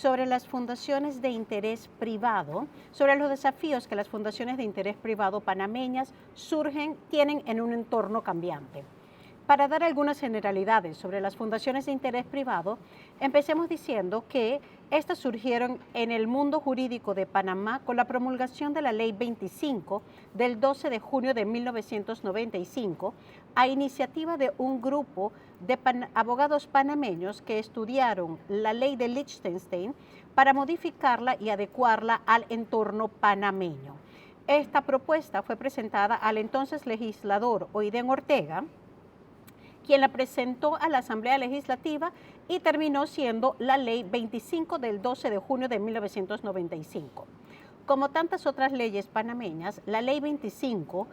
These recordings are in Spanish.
sobre las fundaciones de interés privado, sobre los desafíos que las fundaciones de interés privado panameñas tienen en un entorno cambiante. Para dar algunas generalidades sobre las fundaciones de interés privado, empecemos diciendo que estas surgieron en el mundo jurídico de Panamá con la promulgación de la Ley 25 del 12 de junio de 1995, a iniciativa de un grupo de abogados panameños que estudiaron la ley de Liechtenstein para modificarla y adecuarla al entorno panameño. Esta propuesta fue presentada al entonces legislador Oiden Ortega, quien la presentó a la Asamblea Legislativa y terminó siendo la Ley 25 del 12 de junio de 1995. Como tantas otras leyes panameñas, la Ley 25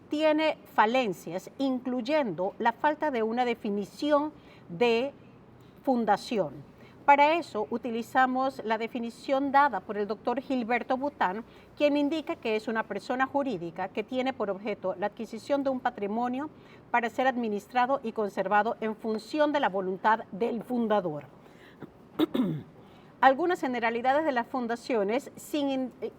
tiene falencias, incluyendo la falta de una definición de fundación. Para eso utilizamos la definición dada por el doctor Gilberto Bután, quien indica que es una persona jurídica que tiene por objeto la adquisición de un patrimonio para ser administrado y conservado en función de la voluntad del fundador. Algunas generalidades de las fundaciones,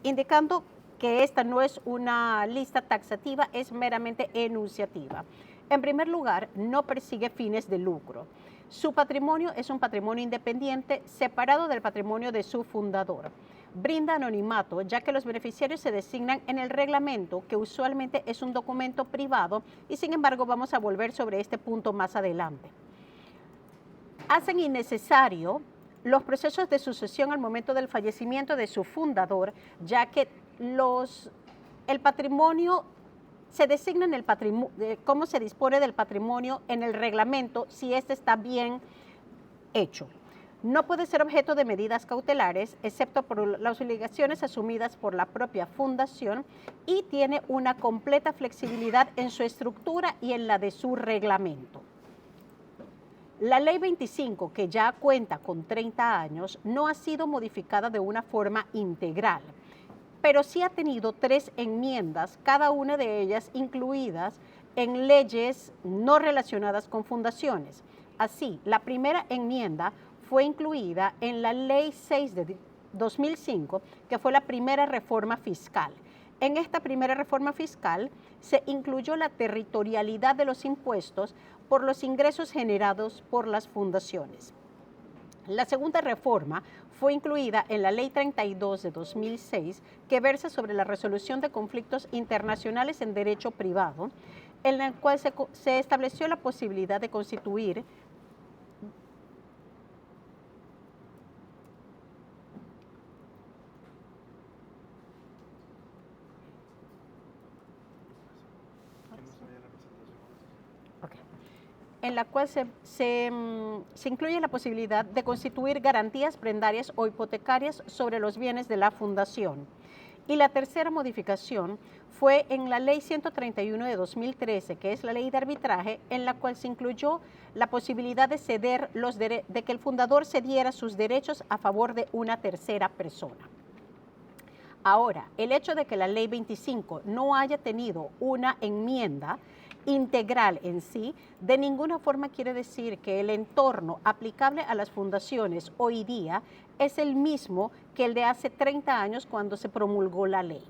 indicando que esta no es una lista taxativa, es meramente enunciativa. En primer lugar, no persigue fines de lucro. Su patrimonio es un patrimonio independiente separado del patrimonio de su fundador. Brinda anonimato, ya que los beneficiarios se designan en el reglamento, que usualmente es un documento privado, y sin embargo vamos a volver sobre este punto más adelante. Hacen innecesario los procesos de sucesión al momento del fallecimiento de su fundador, ya que el patrimonio se designa en el cómo se dispone del patrimonio en el reglamento si este está bien hecho. No puede ser objeto de medidas cautelares, excepto por las obligaciones asumidas por la propia fundación, y tiene una completa flexibilidad en su estructura y en la de su reglamento. La Ley 25, que ya cuenta con 30 años, no ha sido modificada de una forma integral, pero sí ha tenido 3 enmiendas, cada una de ellas incluidas en leyes no relacionadas con fundaciones. Así, la primera enmienda fue incluida en la Ley 6 de 2005, que fue la primera reforma fiscal. En esta primera reforma fiscal se incluyó la territorialidad de los impuestos por los ingresos generados por las fundaciones. La segunda reforma fue incluida en la Ley 32 de 2006, que versa sobre la resolución de conflictos internacionales en derecho privado, en la cual se estableció la posibilidad de constituir se incluye la posibilidad de constituir garantías prendarias o hipotecarias sobre los bienes de la fundación. Y la tercera modificación fue en la Ley 131 de 2013, que es la Ley de Arbitraje, en la cual se incluyó la posibilidad de ceder de que el fundador cediera sus derechos a favor de una tercera persona. Ahora, el hecho de que la Ley 25 no haya tenido una enmienda integral en sí, de ninguna forma quiere decir que el entorno aplicable a las fundaciones hoy día es el mismo que el de hace 30 años cuando se promulgó la ley.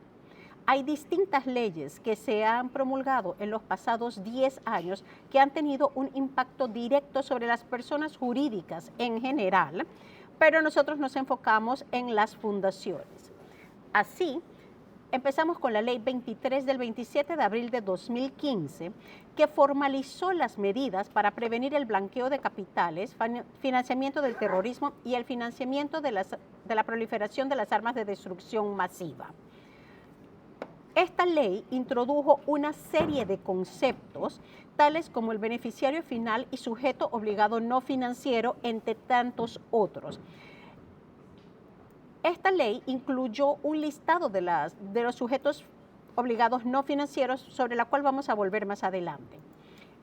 Hay distintas leyes que se han promulgado en los pasados 10 años que han tenido un impacto directo sobre las personas jurídicas en general, pero nosotros nos enfocamos en las fundaciones. Así, empezamos con la Ley 23 del 27 de abril de 2015, que formalizó las medidas para prevenir el blanqueo de capitales, financiamiento del terrorismo y el financiamiento de la proliferación de las armas de destrucción masiva. Esta ley introdujo una serie de conceptos, tales como el beneficiario final y sujeto obligado no financiero, entre tantos otros. Esta ley incluyó un listado de los sujetos obligados no financieros, sobre la cual vamos a volver más adelante.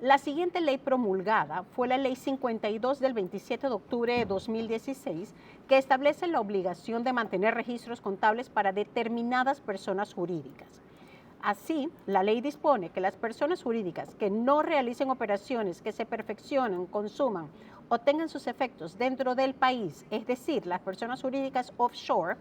La siguiente ley promulgada fue la Ley 52 del 27 de octubre de 2016, que establece la obligación de mantener registros contables para determinadas personas jurídicas. Así, la ley dispone que las personas jurídicas que no realicen operaciones que se perfeccionan, consuman o tengan sus efectos dentro del país, es decir, las personas jurídicas offshore,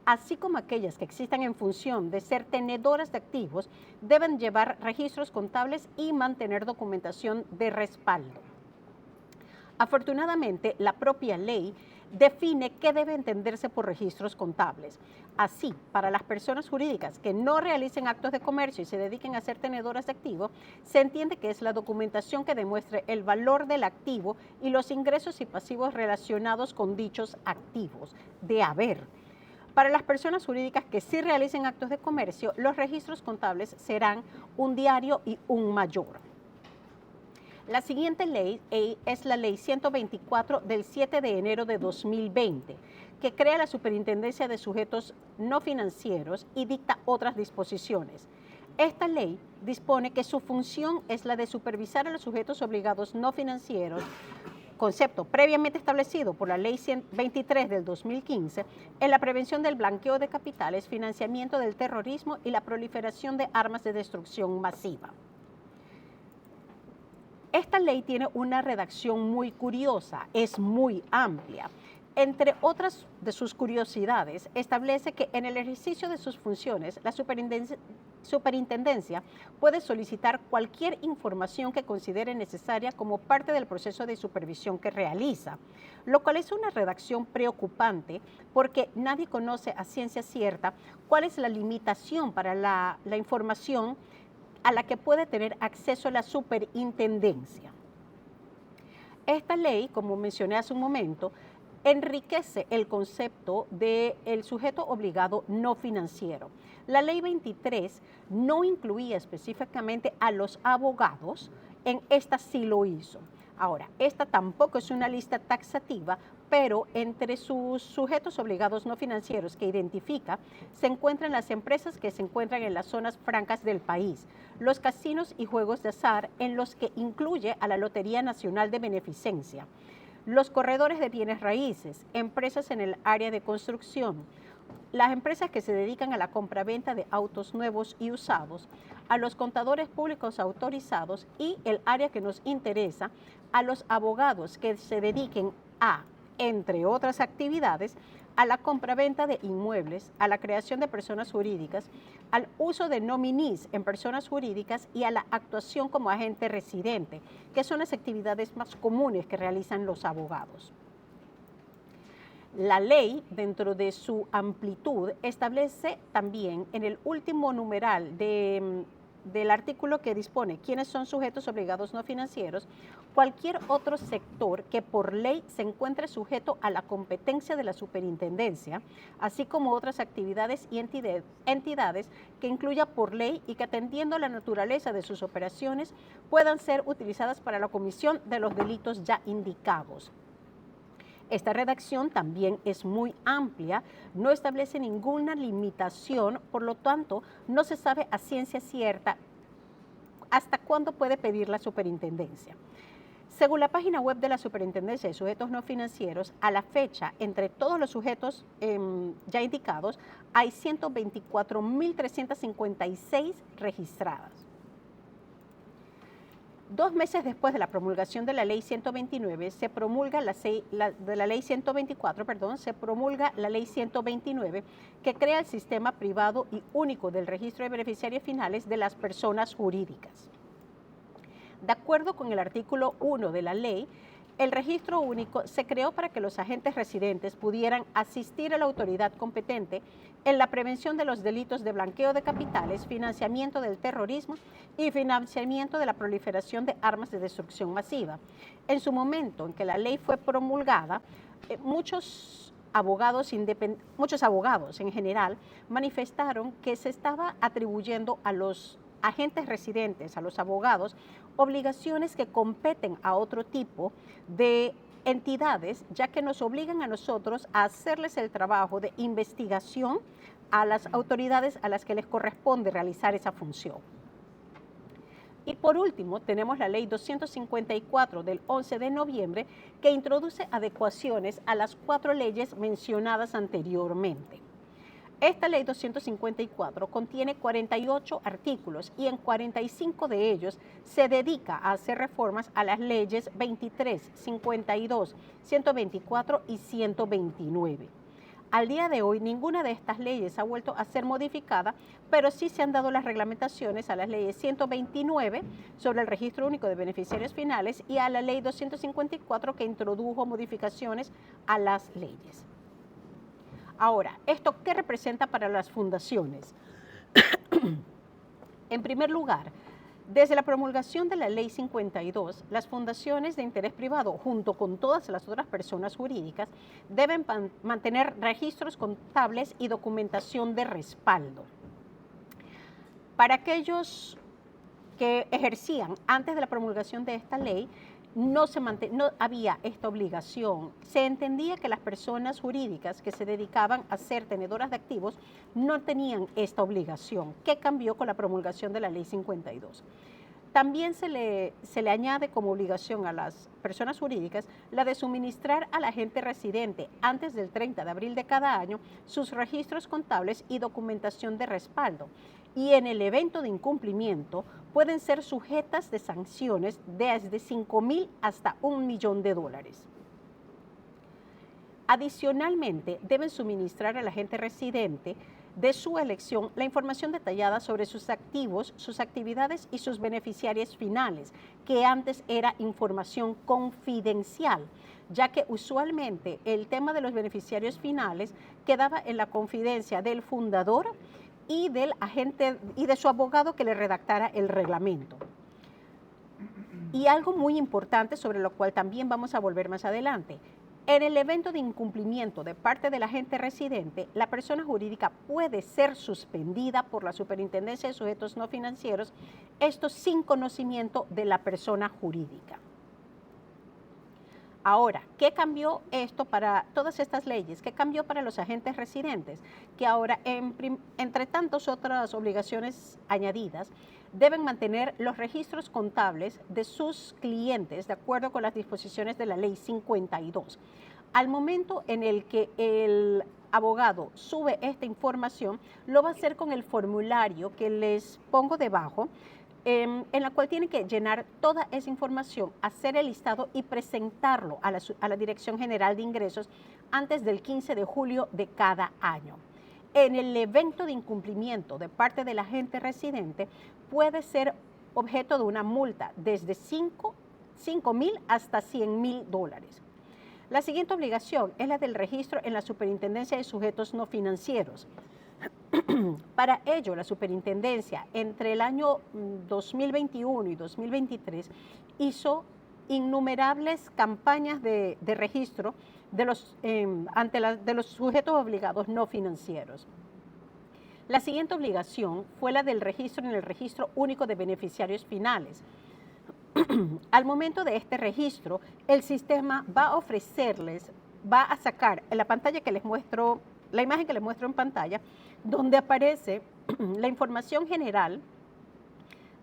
así como aquellas que existan en función de ser tenedoras de activos, deben llevar registros contables y mantener documentación de respaldo. Afortunadamente, la propia ley define qué debe entenderse por registros contables. Así, para las personas jurídicas que no realicen actos de comercio y se dediquen a ser tenedoras de activo, se entiende que es la documentación que demuestre el valor del activo y los ingresos y pasivos relacionados con dichos activos de haber. Para las personas jurídicas que sí realicen actos de comercio, los registros contables serán un diario y un mayor. La siguiente ley es la Ley 124 del 7 de enero de 2020, que crea la Superintendencia de Sujetos No Financieros y dicta otras disposiciones. Esta ley dispone que su función es la de supervisar a los sujetos obligados no financieros, concepto previamente establecido por la Ley 123 del 2015, en la prevención del blanqueo de capitales, financiamiento del terrorismo y la proliferación de armas de destrucción masiva. Esta ley tiene una redacción muy curiosa, es muy amplia. Entre otras de sus curiosidades, establece que en el ejercicio de sus funciones, la superintendencia puede solicitar cualquier información que considere necesaria como parte del proceso de supervisión que realiza, lo cual es una redacción preocupante porque nadie conoce a ciencia cierta cuál es la limitación para la información a la que puede tener acceso la superintendencia. Esta ley, como mencioné hace un momento, enriquece el concepto del sujeto obligado no financiero. La ley 23 no incluía específicamente a los abogados, en esta sí lo hizo. Ahora, esta tampoco es una lista taxativa, pero entre sus sujetos obligados no financieros que identifica se encuentran las empresas que se encuentran en las zonas francas del país, los casinos y juegos de azar, en los que incluye a la Lotería Nacional de Beneficencia, los corredores de bienes raíces, empresas en el área de construcción, las empresas que se dedican a la compraventa de autos nuevos y usados, a los contadores públicos autorizados y el área que nos interesa, a los abogados que se dediquen a, entre otras actividades, a la compraventa de inmuebles, a la creación de personas jurídicas, al uso de nominees en personas jurídicas y a la actuación como agente residente, que son las actividades más comunes que realizan los abogados. La ley, dentro de su amplitud, establece también en el último numeral del artículo que dispone quiénes son sujetos obligados no financieros, cualquier otro sector que por ley se encuentre sujeto a la competencia de la superintendencia, así como otras actividades y entidades que incluya por ley y que, atendiendo a la naturaleza de sus operaciones, puedan ser utilizadas para la comisión de los delitos ya indicados. Esta redacción también es muy amplia, no establece ninguna limitación, por lo tanto, no se sabe a ciencia cierta hasta cuándo puede pedir la superintendencia. Según la página web de la Superintendencia de Sujetos No Financieros, a la fecha, entre todos los sujetos ya indicados, hay 124.356 registradas. 2 meses después de la promulgación de la Ley 129, se promulga de la Ley 124, se promulga la Ley 129, que crea el sistema privado y único del registro de beneficiarios finales de las personas jurídicas. De acuerdo con el artículo 1 de la ley, el registro único se creó para que los agentes residentes pudieran asistir a la autoridad competente en la prevención de los delitos de blanqueo de capitales, financiamiento del terrorismo y financiamiento de la proliferación de armas de destrucción masiva. En su momento en que la ley fue promulgada, muchos abogados en general manifestaron que se estaba atribuyendo a los agentes residentes, a los abogados, obligaciones que competen a otro tipo de entidades, ya que nos obligan a nosotros a hacerles el trabajo de investigación a las autoridades a las que les corresponde realizar esa función. Y por último, tenemos la Ley 254 del 11 de noviembre, que introduce adecuaciones a las 4 leyes mencionadas anteriormente. Esta ley 254 contiene 48 artículos y en 45 de ellos se dedica a hacer reformas a las leyes 23, 52, 124 y 129. Al día de hoy, ninguna de estas leyes ha vuelto a ser modificada, pero sí se han dado las reglamentaciones a las leyes 129 sobre el registro único de beneficiarios finales y a la ley 254 que introdujo modificaciones a las leyes. Ahora, ¿esto qué representa para las fundaciones? En primer lugar, desde la promulgación de la Ley 52, las fundaciones de interés privado, junto con todas las otras personas jurídicas, deben mantener registros contables y documentación de respaldo. Para aquellos que ejercían antes de la promulgación de esta ley, no había esta obligación. Se entendía que las personas jurídicas que se dedicaban a ser tenedoras de activos no tenían esta obligación. ¿Qué cambió con la promulgación de la Ley 52? También se le añade como obligación a las personas jurídicas la de suministrar al agente residente antes del 30 de abril de cada año sus registros contables y documentación de respaldo. Y en el evento de incumplimiento pueden ser sujetas de sanciones desde $5,000 hasta $1 millón. Adicionalmente, deben suministrar al agente residente de su elección la información detallada sobre sus activos, sus actividades y sus beneficiarios finales, que antes era información confidencial, ya que usualmente el tema de los beneficiarios finales quedaba en la confidencia del fundador y del agente y de su abogado que le redactara el reglamento. Y algo muy importante sobre lo cual también vamos a volver más adelante. En el evento de incumplimiento de parte del agente residente, la persona jurídica puede ser suspendida por la Superintendencia de Sujetos No Financieros, esto sin conocimiento de la persona jurídica. Ahora, ¿qué cambió esto para todas estas leyes? ¿Qué cambió para los agentes residentes? Que ahora, entre tantas otras obligaciones añadidas, deben mantener los registros contables de sus clientes de acuerdo con las disposiciones de la Ley 52. Al momento en el que el abogado sube esta información, lo va a hacer con el formulario que les pongo debajo, en la cual tienen que llenar toda esa información, hacer el listado y presentarlo a la Dirección General de Ingresos antes del 15 de julio de cada año. En el evento de incumplimiento de parte del agente residente puede ser objeto de una multa desde $5,000 hasta $100,000. La siguiente obligación es la del registro en la Superintendencia de Sujetos No Financieros. Para ello, la superintendencia entre el año 2021 y 2023 hizo innumerables campañas de registro de los sujetos obligados no financieros. La siguiente obligación fue la del registro en el Registro Único de Beneficiarios Finales. Al momento de este registro, el sistema va a sacar en la pantalla que les muestro, la imagen que les muestro en pantalla, donde aparece la información general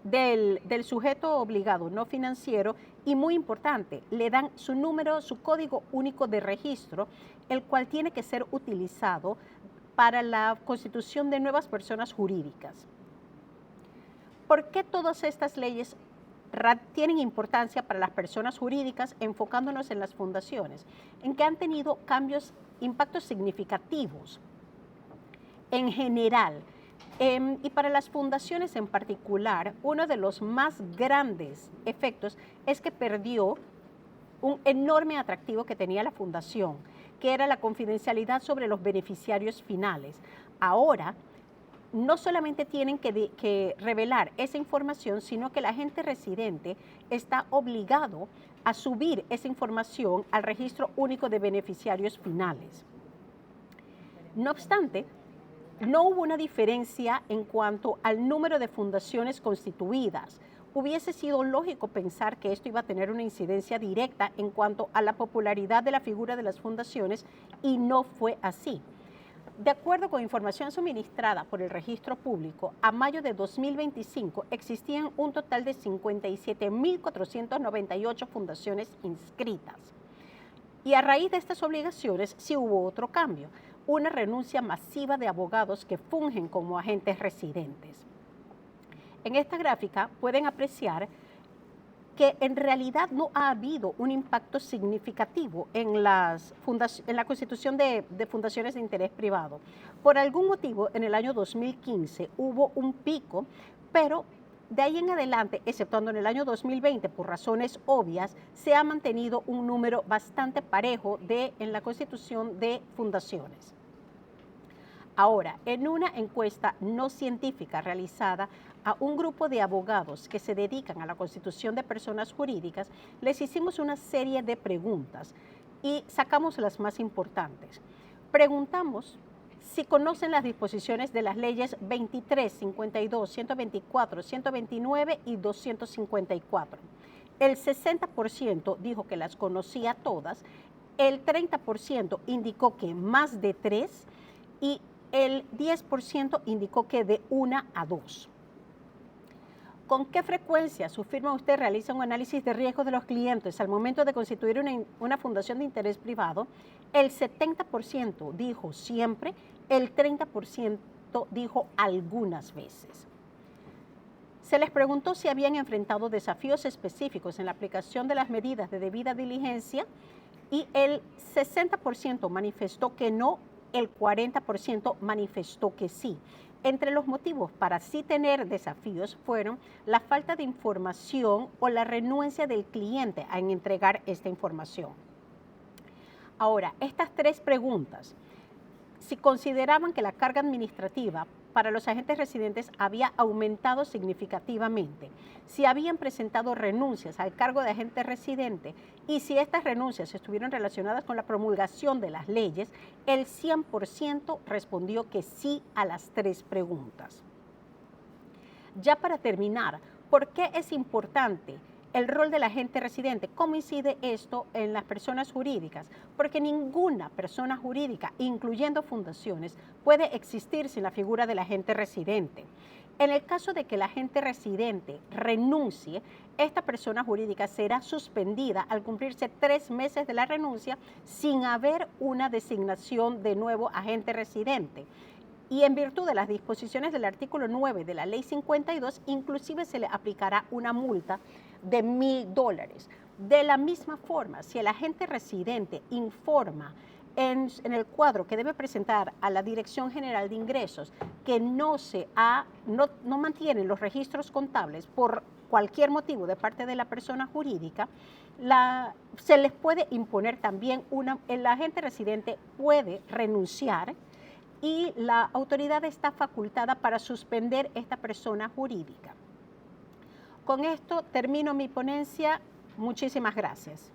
del sujeto obligado no financiero y, muy importante, le dan su número, su código único de registro, el cual tiene que ser utilizado para la constitución de nuevas personas jurídicas. ¿Por qué todas estas leyes tienen importancia para las personas jurídicas, enfocándonos en las fundaciones? En que han tenido impactos significativos en general. Y para las fundaciones en particular, uno de los más grandes efectos es que perdió un enorme atractivo que tenía la fundación, que era la confidencialidad sobre los beneficiarios finales. Ahora, no solamente tienen que revelar esa información, sino que el agente residente está obligado a subir esa información al Registro Único de Beneficiarios Finales. No obstante, no hubo una diferencia en cuanto al número de fundaciones constituidas. Hubiese sido lógico pensar que esto iba a tener una incidencia directa en cuanto a la popularidad de la figura de las fundaciones, y no fue así. De acuerdo con información suministrada por el Registro Público, a mayo de 2025 existían un total de 57.498 fundaciones inscritas. Y a raíz de estas obligaciones sí hubo otro cambio, una renuncia masiva de abogados que fungen como agentes residentes. En esta gráfica pueden apreciar que en realidad no ha habido un impacto significativo en la constitución de fundaciones de interés privado. Por algún motivo, en el año 2015 hubo un pico, pero de ahí en adelante, exceptuando en el año 2020, por razones obvias, se ha mantenido un número bastante parejo en la constitución de fundaciones. Ahora, en una encuesta no científica realizada a un grupo de abogados que se dedican a la constitución de personas jurídicas, les hicimos una serie de preguntas y sacamos las más importantes. Preguntamos si conocen las disposiciones de las leyes 23, 52, 124, 129 y 254. El 60% dijo que las conocía todas, el 30% indicó que más de 3 y el 10% indicó que de 1 a 2. ¿Con qué frecuencia su firma usted realiza un análisis de riesgo de los clientes al momento de constituir una fundación de interés privado? El 70% dijo siempre, el 30% dijo algunas veces. Se les preguntó si habían enfrentado desafíos específicos en la aplicación de las medidas de debida diligencia y el 60% manifestó que no, el 40% manifestó que sí. Entre los motivos para sí tener desafíos fueron la falta de información o la renuencia del cliente a entregar esta información. Ahora, estas 3 preguntas, si consideraban que la carga administrativa para los agentes residentes había aumentado significativamente, si habían presentado renuncias al cargo de agente residente y si estas renuncias estuvieron relacionadas con la promulgación de las leyes, el 100% respondió que sí a las 3 preguntas. Ya para terminar, ¿por qué es importante el rol del agente residente? ¿Cómo incide esto en las personas jurídicas? Porque ninguna persona jurídica, incluyendo fundaciones, puede existir sin la figura del agente residente. En el caso de que el agente residente renuncie, esta persona jurídica será suspendida al cumplirse 3 meses de la renuncia sin haber una designación de nuevo agente residente. Y en virtud de las disposiciones del artículo 9 de la Ley 52, inclusive se le aplicará una multa de $1,000. De la misma forma, si el agente residente informa en el cuadro que debe presentar a la Dirección General de Ingresos que no mantienen los registros contables por cualquier motivo de parte de la persona jurídica, se les puede imponer también el agente residente puede renunciar y la autoridad está facultada para suspender esta persona jurídica. Con esto termino mi ponencia. Muchísimas gracias.